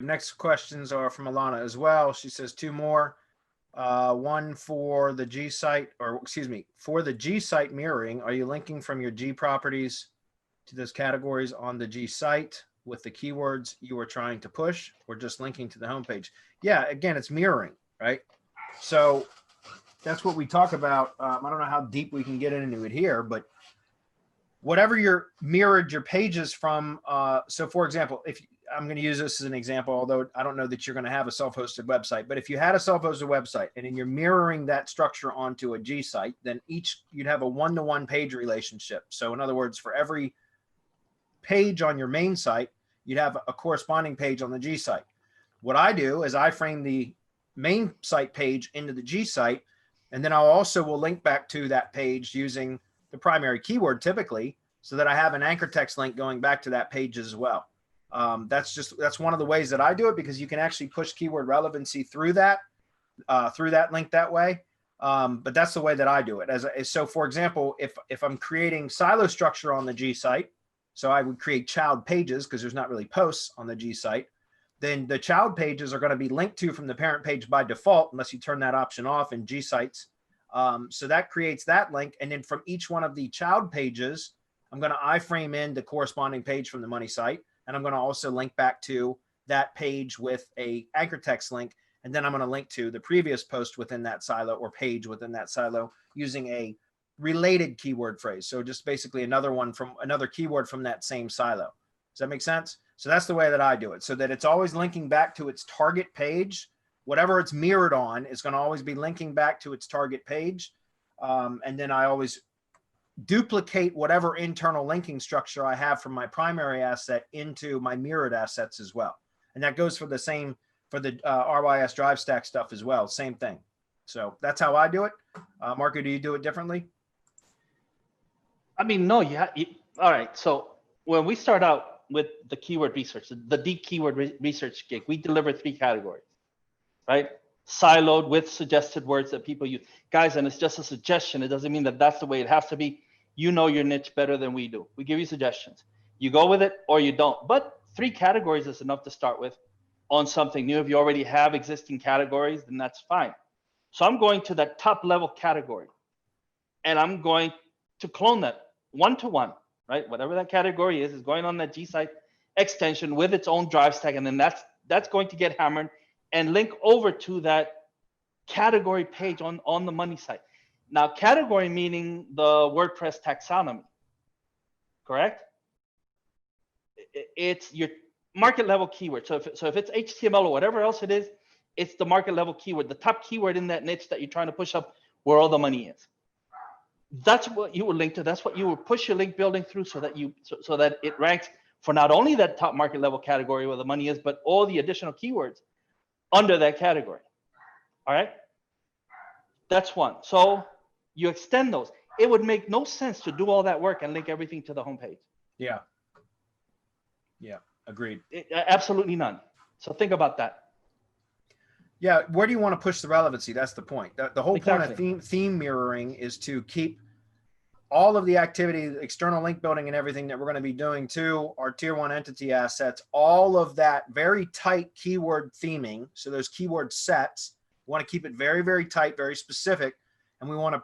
Next questions are from Alana as well. She says two more. One for the Gsite, or excuse me, for the Gsite mirroring, are you linking from your G properties to those categories on the Gsite with the keywords you are trying to push, or just linking to the homepage? Yeah, again, it's mirroring, right? So that's what we talk about. I don't know how deep we can get into it here, but whatever you're mirrored your pages from. So for example, if I'm going to use this as an example, although I don't know that you're going to have a self-hosted website, but if you had a self-hosted website and then you're mirroring that structure onto a G site, then you'd have a one-to-one page relationship. So in other words, for every page on your main site, you'd have a corresponding page on the G site. What I do is I frame the main site page into the G site, and then will link back to that page using the primary keyword typically, so that I have an anchor text link going back to that page as well. That's one of the ways that I do it, because you can actually push keyword relevancy through that link that way. But that's the way that I do it. So for example, if I'm creating silo structure on the G site, so I would create child pages because there's not really posts on the G site, then the child pages are going to be linked to from the parent page by default, unless you turn that option off in G sites. So that creates that link. And then from each one of the child pages, I'm going to iframe in the corresponding page from the money site. And I'm going to also link back to that page with a anchor text link. And then I'm going to link to the previous post within that silo or page within that silo using a related keyword phrase. So just basically another keyword from that same silo. Does that make sense? So that's the way that I do it, so that it's always linking back to its target page. Whatever it's mirrored on is going to always be linking back to its target page. And then I always duplicate whatever internal linking structure I have from my primary asset into my mirrored assets as well. And that goes for the RYS drive stack stuff as well. Same thing. So that's how I do it. Marco, do you do it differently? I mean, no, all right. So when we start out with the keyword research, the deep keyword research gig, we deliver 3 categories, right? Siloed with suggested words that people use. Guys, and it's just a suggestion. It doesn't mean that that's the way it has to be. You know your niche better than we do. We give you suggestions. You go with it or you don't. But 3 categories is enough to start with on something new. If you already have existing categories, then that's fine. So I'm going to that top level category, and I'm going to clone that one-to-one, right? Whatever that category is going on that Gsite extension with its own drive stack, and then that's going to get hammered and link over to that category page on the money site. Now, category meaning the WordPress taxonomy, correct? It's your market level keyword. So if it's HTML or whatever else it is, it's the market level keyword, the top keyword in that niche that you're trying to push up where all the money is. That's what you will link to. That's what you will push your link building through, so that it ranks for not only that top market level category where the money is, but all the additional keywords under that category. All right. That's one. So you extend those. It would make no sense to do all that work and link everything to the homepage. Yeah. Yeah. Agreed. Absolutely none. So think about that. Yeah. Where do you want to push the relevancy? That's the point. The whole point of theme mirroring is to keep all of the activity, external link building and everything that we're going to be doing to our tier 1 entity assets, all of that very tight keyword theming. So those keyword sets, we want to keep it very, very tight, very specific. And we want to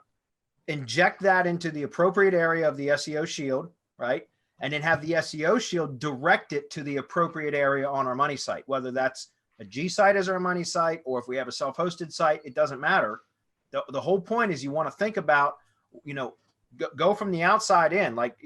inject that into the appropriate area of the SEO shield, right? And then have the SEO shield direct it to the appropriate area on our money site, whether that's a G site as our money site, or if we have a self-hosted site, it doesn't matter. The whole point is you want to think about, go from the outside in, like,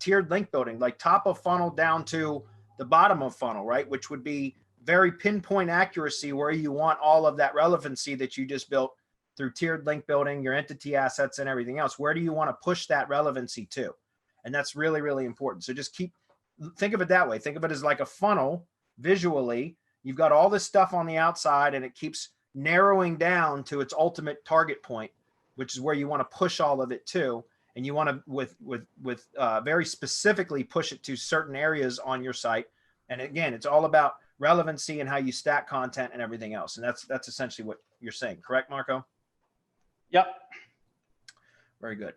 tiered link building, like top of funnel down to the bottom of funnel, right? Which would be very pinpoint accuracy where you want all of that relevancy that you just built through tiered link building, your entity assets and everything else. Where do you want to push that relevancy to? And that's really, really important. So just think of it that way. Think of it as like a funnel visually. You've got all this stuff on the outside and it keeps narrowing down to its ultimate target point, which is where you want to push all of it to. And you want to, very specifically push it to certain areas on your site. And again, it's all about relevancy and how you stack content and everything else. And that's essentially what you're saying. Correct, Marco? Yep. Very good.